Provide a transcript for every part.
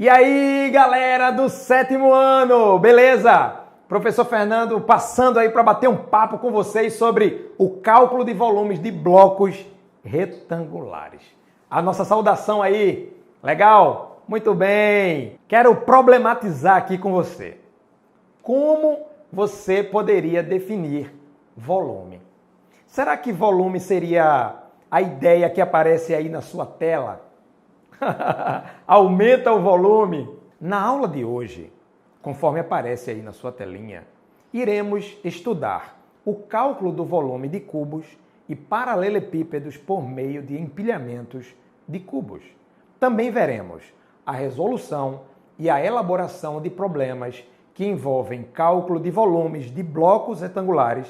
E aí, galera do 7º ano, beleza? Professor Fernando passando aí para bater um papo com vocês sobre o cálculo de volumes de blocos retangulares. A nossa saudação aí, legal? Muito bem. Quero problematizar aqui com você. Como você poderia definir volume? Será que volume seria a ideia que aparece aí na sua tela? Aumenta o volume. Na aula de hoje, conforme aparece aí na sua telinha, iremos estudar o cálculo do volume de cubos e paralelepípedos por meio de empilhamentos de cubos. Também veremos a resolução e a elaboração de problemas que envolvem cálculo de volumes de blocos retangulares,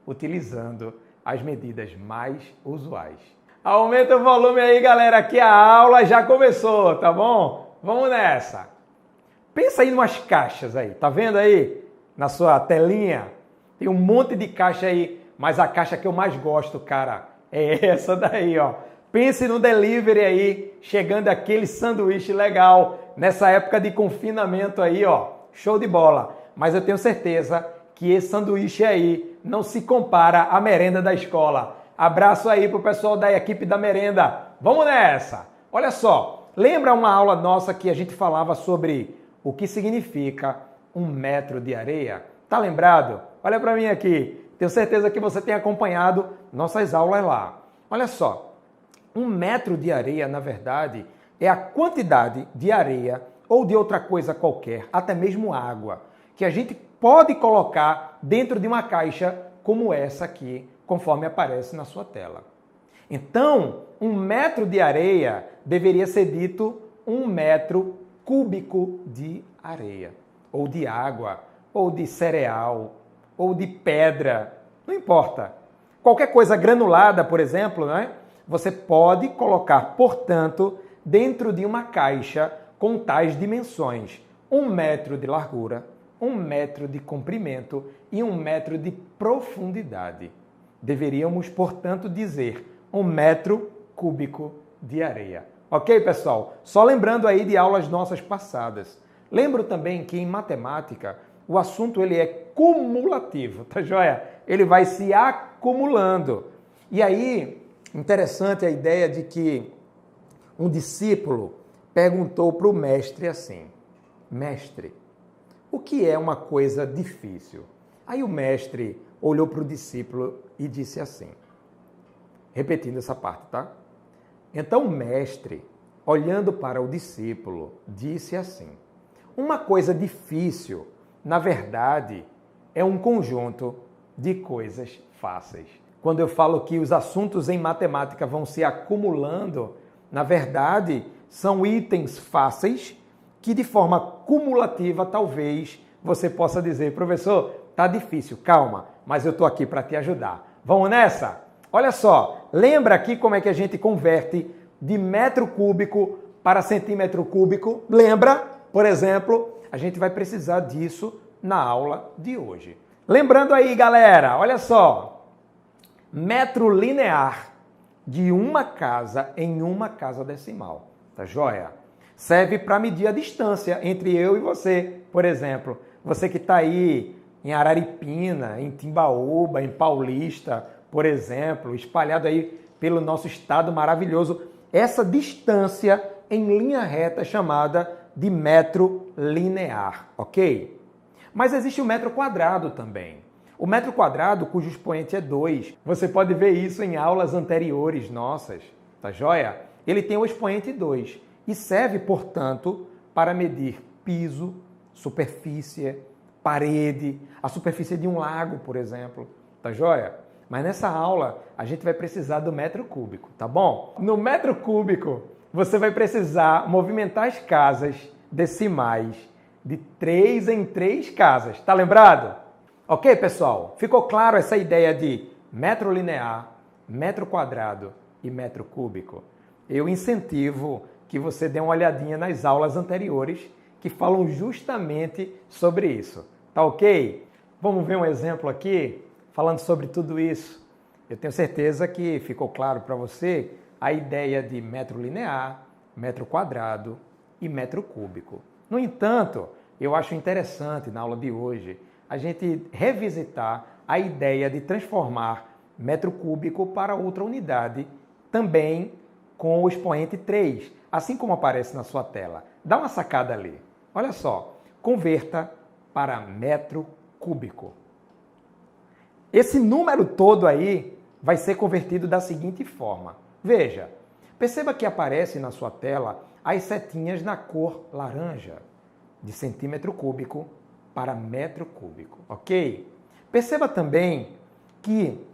utilizando as medidas mais usuais. Aumenta o volume aí, galera, que a aula já começou, tá bom? Vamos nessa! Pensa aí em umas caixas aí, tá vendo aí? Na sua telinha, tem um monte de caixa aí, mas a caixa que eu mais gosto, cara, é essa daí, ó. Pense no delivery aí, chegando aquele sanduíche legal, nessa época de confinamento aí, ó, show de bola. Mas eu tenho certeza que esse sanduíche aí não se compara à merenda da escola. Abraço aí pro pessoal da equipe da merenda. Vamos nessa! Olha só, lembra uma aula nossa que a gente falava sobre o que significa 1 metro de areia? Tá lembrado? Olha para mim aqui. Tenho certeza que você tem acompanhado nossas aulas lá. Olha só, 1 metro de areia, na verdade, é a quantidade de areia ou de outra coisa qualquer, até mesmo água, que a gente pode colocar dentro de uma caixa como essa aqui, conforme aparece na sua tela. Então, 1 metro de areia deveria ser dito 1 metro cúbico de areia, ou de água, ou de cereal, ou de pedra, não importa. Qualquer coisa granulada, por exemplo, né? Você pode colocar, portanto, dentro de uma caixa com tais dimensões: 1 metro de largura, 1 metro de comprimento e 1 metro de profundidade. Deveríamos, portanto, dizer 1 metro cúbico de areia. Ok, pessoal? Só lembrando aí de aulas nossas passadas. Lembro também que em matemática o assunto ele é cumulativo, tá joia? Ele vai se acumulando. E aí, interessante a ideia de que um discípulo perguntou para o mestre assim: mestre, o que é uma coisa difícil? Aí o mestre olhou para o discípulo e disse assim, repetindo essa parte, tá? Então o mestre, olhando para o discípulo, disse assim: uma coisa difícil, na verdade, é um conjunto de coisas fáceis. Quando eu falo que os assuntos em matemática vão se acumulando, na verdade, são itens fáceis que de forma cumulativa talvez você possa dizer: professor, tá difícil, calma, mas eu estou aqui para te ajudar. Vamos nessa? Olha só, lembra aqui como é que a gente converte de metro cúbico para centímetro cúbico? Lembra? Por exemplo, a gente vai precisar disso na aula de hoje. Lembrando aí, galera, olha só, metro linear de uma casa em uma casa decimal, tá joia? Serve para medir a distância entre eu e você, por exemplo. Você que está aí em Araripina, em Timbaúba, em Paulista, por exemplo, espalhado aí pelo nosso estado maravilhoso, essa distância em linha reta é chamada de metro linear, ok? Mas existe o metro quadrado também. O metro quadrado, cujo expoente é 2, você pode ver isso em aulas anteriores nossas, tá joia? Ele tem o expoente 2 e serve, portanto, para medir piso, superfície, parede, a superfície de um lago, por exemplo, tá joia? Mas nessa aula a gente vai precisar do metro cúbico, tá bom? No metro cúbico você vai precisar movimentar as casas decimais de 3 em 3 casas, tá lembrado? Ok, pessoal? Ficou claro essa ideia de metro linear, metro quadrado e metro cúbico? Eu incentivo que você dê uma olhadinha nas aulas anteriores que falam justamente sobre isso. Tá ok? Vamos ver um exemplo aqui, falando sobre tudo isso. Eu tenho certeza que ficou claro para você a ideia de metro linear, metro quadrado e metro cúbico. No entanto, eu acho interessante na aula de hoje a gente revisitar a ideia de transformar metro cúbico para outra unidade, também com o expoente 3, assim como aparece na sua tela. Dá uma sacada ali. Olha só, converta para metro cúbico. Esse número todo aí vai ser convertido da seguinte forma. Veja, perceba que aparece na sua tela as setinhas na cor laranja, de centímetro cúbico para metro cúbico, ok? Perceba também que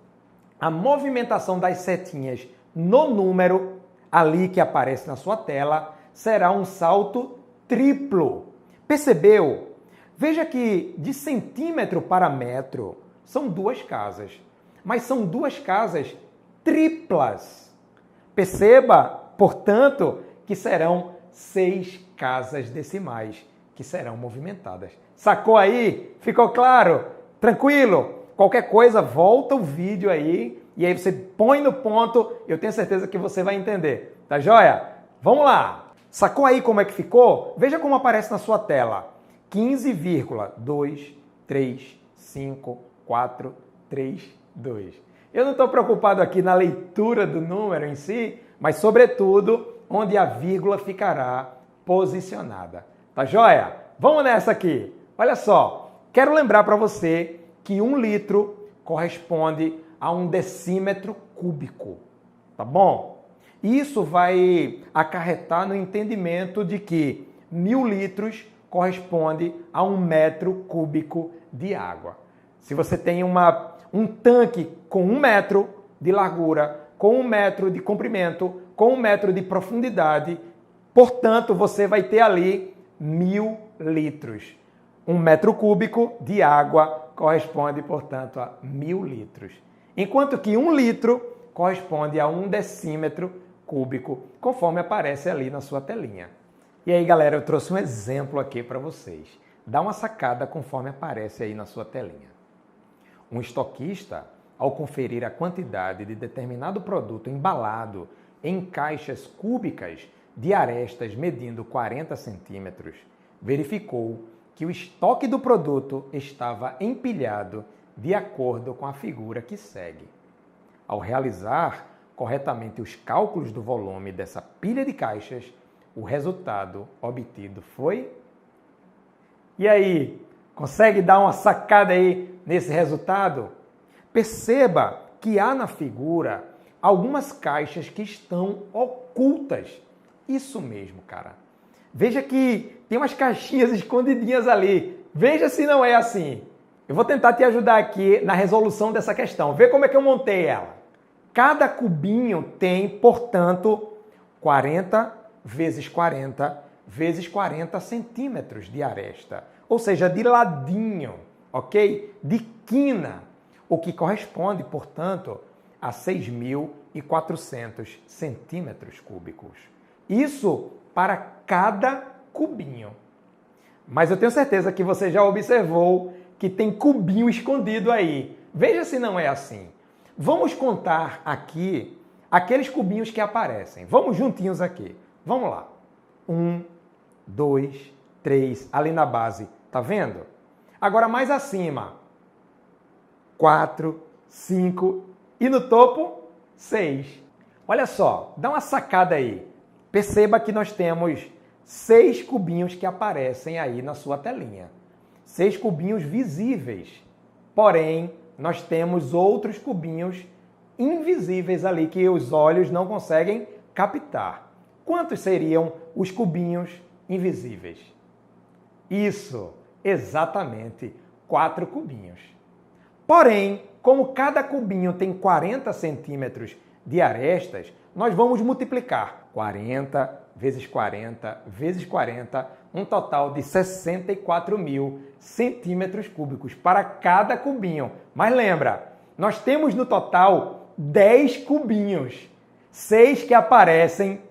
a movimentação das setinhas no número ali que aparece na sua tela será um salto triplo. Percebeu? Veja que de centímetro para metro são duas casas, mas são duas casas triplas. Perceba, portanto, que serão 6 casas decimais que serão movimentadas. Sacou aí? Ficou claro? Tranquilo? Qualquer coisa, volta o vídeo aí e aí você põe no ponto, eu tenho certeza que você vai entender. Tá joia? Vamos lá! Sacou aí como é que ficou? Veja como aparece na sua tela. 15,2354332. Eu não estou preocupado aqui na leitura do número em si, mas sobretudo onde a vírgula ficará posicionada. Tá joia? Vamos nessa aqui. Olha só, quero lembrar para você que 1 litro corresponde a 1 decímetro cúbico, tá bom? Isso vai acarretar no entendimento de que 1000 litros corresponde a 1 metro cúbico de água. Se você tem um tanque com 1 metro de largura, com 1 metro de comprimento, com 1 metro de profundidade, portanto, você vai ter ali 1000 litros. 1 metro cúbico de água corresponde, portanto, a 1000 litros. Enquanto que 1 litro corresponde a 1 decímetro cúbico, conforme aparece ali na sua telinha. E aí, galera, eu trouxe um exemplo aqui para vocês. Dá uma sacada conforme aparece aí na sua telinha. Um estoquista, ao conferir a quantidade de determinado produto embalado em caixas cúbicas de arestas medindo 40 centímetros, verificou que o estoque do produto estava empilhado de acordo com a figura que segue. Ao realizar corretamente os cálculos do volume dessa pilha de caixas, o resultado obtido foi... E aí, consegue dar uma sacada aí nesse resultado? Perceba que há na figura algumas caixas que estão ocultas. Isso mesmo, cara. Veja que tem umas caixinhas escondidinhas ali. Veja se não é assim. Eu vou tentar te ajudar aqui na resolução dessa questão. Vê como é que eu montei ela. Cada cubinho tem, portanto, 40 vezes 40 vezes 40 centímetros de aresta. Ou seja, de ladinho, ok? De quina. O que corresponde, portanto, a 6.400 centímetros cúbicos. Isso para cada cubinho. Mas eu tenho certeza que você já observou que tem cubinho escondido aí. Veja se não é assim. Vamos contar aqui aqueles cubinhos que aparecem. Vamos juntinhos aqui. Vamos lá. 1, 2, 3, ali na base. Tá vendo? Agora mais acima. 4, 5 e no topo, 6. Olha só, dá uma sacada aí. Perceba que nós temos 6 cubinhos que aparecem aí na sua telinha. 6 cubinhos visíveis. Porém, nós temos outros cubinhos invisíveis ali que os olhos não conseguem captar. Quantos seriam os cubinhos invisíveis? Isso, exatamente 4 cubinhos. Porém, como cada cubinho tem 40 centímetros de arestas, nós vamos multiplicar 40 vezes 40 vezes 40, um total de 64.000 centímetros cúbicos para cada cubinho. Mas lembra, nós temos no total 10 cubinhos, 6 que aparecem,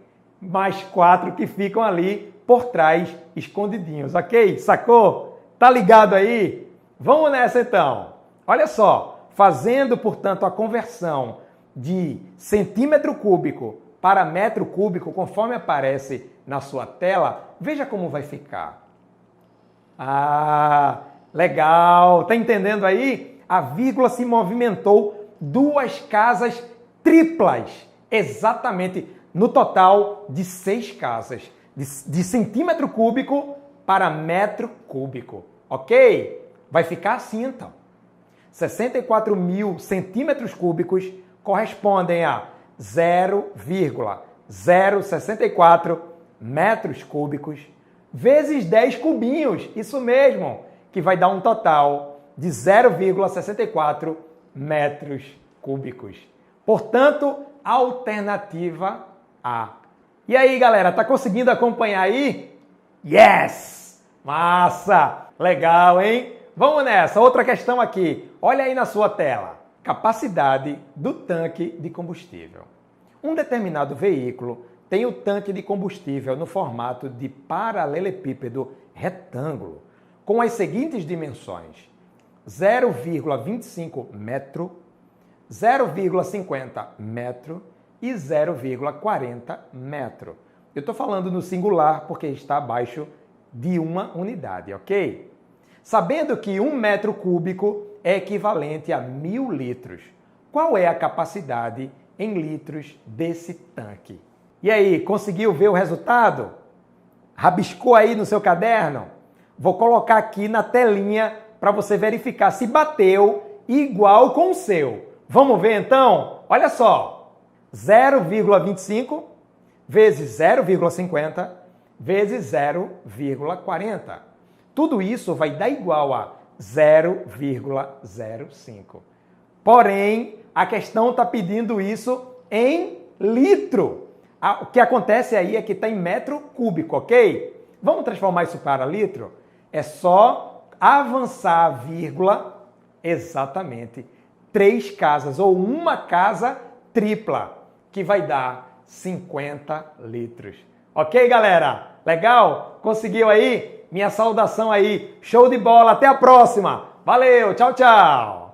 mais 4 que ficam ali por trás, escondidinhos, ok? Sacou? Tá ligado aí? Vamos nessa então. Olha só, fazendo, portanto, a conversão de centímetro cúbico para metro cúbico, conforme aparece na sua tela, veja como vai ficar. Ah, legal! Tá entendendo aí? A vírgula se movimentou 2 casas triplas, exatamente no total de 6 casas, de centímetro cúbico para metro cúbico, ok? Vai ficar assim então. 64 mil centímetros cúbicos correspondem a 0,064 metros cúbicos vezes 10 cubinhos, isso mesmo, que vai dar um total de 0,64 metros cúbicos. Portanto, alternativa A. E aí, galera, tá conseguindo acompanhar aí? Yes! Massa! Legal, hein? Vamos nessa, outra questão aqui. Olha aí na sua tela. Capacidade do tanque de combustível. Um determinado veículo tem o tanque de combustível no formato de paralelepípedo retângulo, com as seguintes dimensões: 0,25 metro, 0,50 metro e 0,40 metro. Eu estou falando no singular porque está abaixo de uma unidade, ok? Sabendo que 1 metro cúbico é equivalente a 1000 litros, qual é a capacidade em litros desse tanque? E aí, conseguiu ver o resultado? Rabiscou aí no seu caderno? Vou colocar aqui na telinha para você verificar se bateu igual com o seu. Vamos ver então? Olha só, 0,25 vezes 0,50 vezes 0,40. Tudo isso vai dar igual a 0,05. Porém, a questão está pedindo isso em litro. O que acontece aí é que está em metro cúbico, ok? Vamos transformar isso para litro? É só avançar a vírgula, exatamente, 3 casas ou uma casa tripla, que vai dar 50 litros. Ok, galera? Legal? Conseguiu aí? Minha saudação aí. Show de bola. Até a próxima. Valeu. Tchau, tchau.